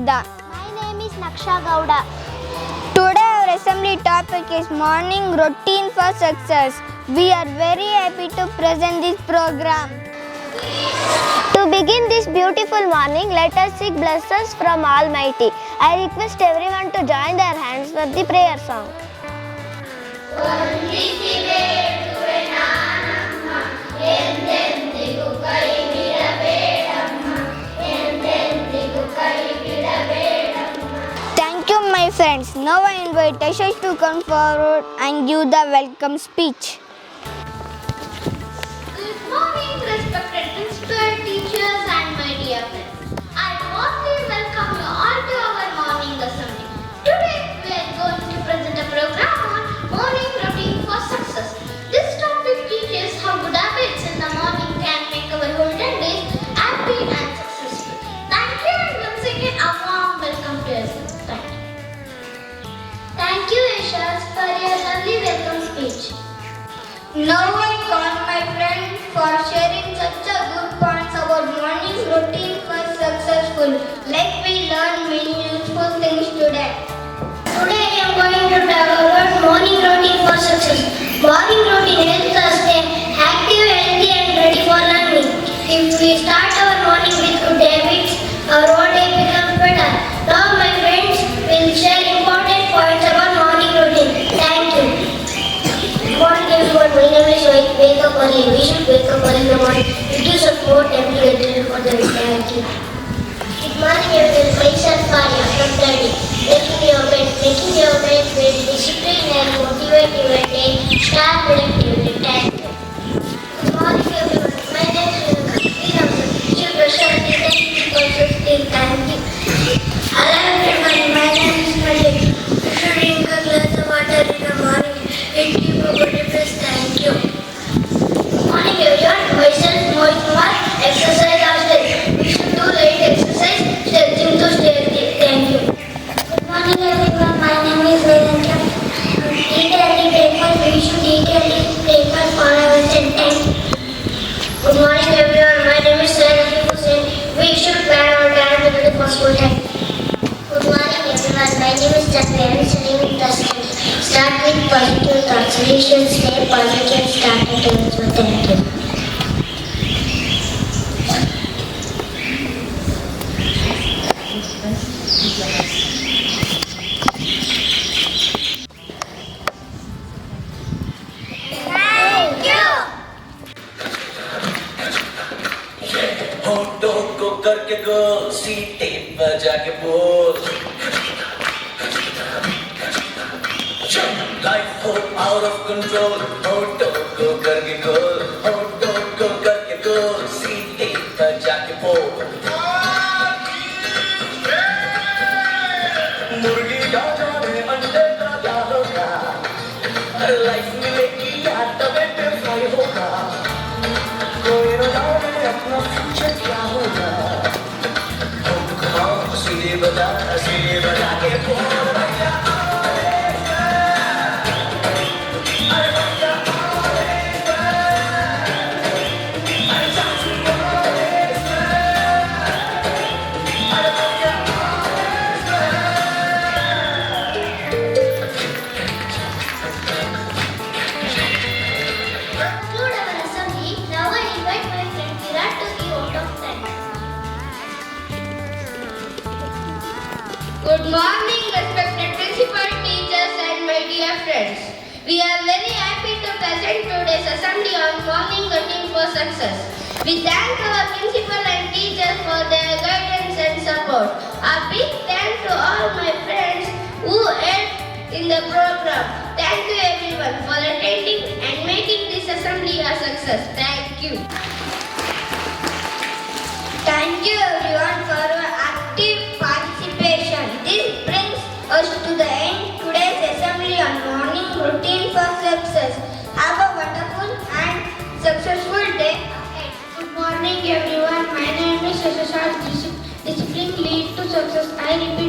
Sudha. My name is Naksha Gowda. Today our assembly topic is morning routine for success. We are very happy to present this program. To begin this beautiful morning, let us seek blessings from Almighty. I request everyone to join their hands for the prayer song. Thank you, my friends. Now I invite Ashish to come forward and give the welcome speech. Good morning, respected principal, teachers, and my dear friends. I warmly welcome you all to our morning assembly. Today, we are going to present a program on morning routine for success. This topic teaches how good habits in the morning can make our whole days happy and successful. Thank you, and once again, a warm welcome to us. Thank you, Yashas, for your lovely welcome speech. Now I call my friend for sharing such a good points about morning routine for successful. Like we learn many useful things today. Today I am going to talk about morning routine for success. Morning routine helps us stay active, healthy and ready for learning. If we start our morning with good habits, our whole day becomes better. Now my friends will share important points about morning routine. Thank you. Good morning everyone, my name is Rohit. Wake up early. We should wake up early in the morning. It gives us more time to get ready for the day. Thank you. Good morning everyone, myself Arya from study. Making your bed will discipline and motivate your day. Start productivity. Thank you. Good morning everyone, my name is Veena. You should brush your teeth and keep also still. Thank you. Hello everyone, my name is Malik. You should drink a glass of water in the morning. It gives you a good rest. Thank you. Good morning everyone, myself Mohit Kumar. Exercise after. We should do light exercise, stretching to stay healthy. Thank you. Good morning everyone, my name is Vedanta. Eat healthy breakfast, we should eat healthy breakfast for our health. Thank you. Good morning everyone, my name is Sayyid Hussain. We should plan our time with the possible time. Good morning everyone, my name is Jasmine. I am studying the study. Start with positive thoughts. We should stay positive, start with also. Thank you. होठों को करके गोल सीटे बजा के बोल life हो out of control होठों को करके गोल होठों को करके गोल सीटे बजा के बोल मुर्गी गाजर में अंडे का क्या होगा हर लाइफ मिलेगी या तबे पे फ्राई होगा कोई न जाने अपना फ्यूचर क्या होगा हम कमाओ सीधे बजा के बोल भैया Conclude our assembly. Now I invite my friend Virat to give vote of thanks. Good morning, respected principal, teachers, and my dear friends. We are very happy to present today's assembly on morning routine for success. We thank our principal and teachers for their guidance and support. A big thanks to all my friends who helped in the program. Thank you everyone for attending and making this assembly a success. Thank you. Thank you everyone for your active participation. This brings us to the end today's assembly on morning routine for success. Have a wonderful and successful day ahead. Good morning everyone. My name is Shashashat. Discipline lead to success. I repeat.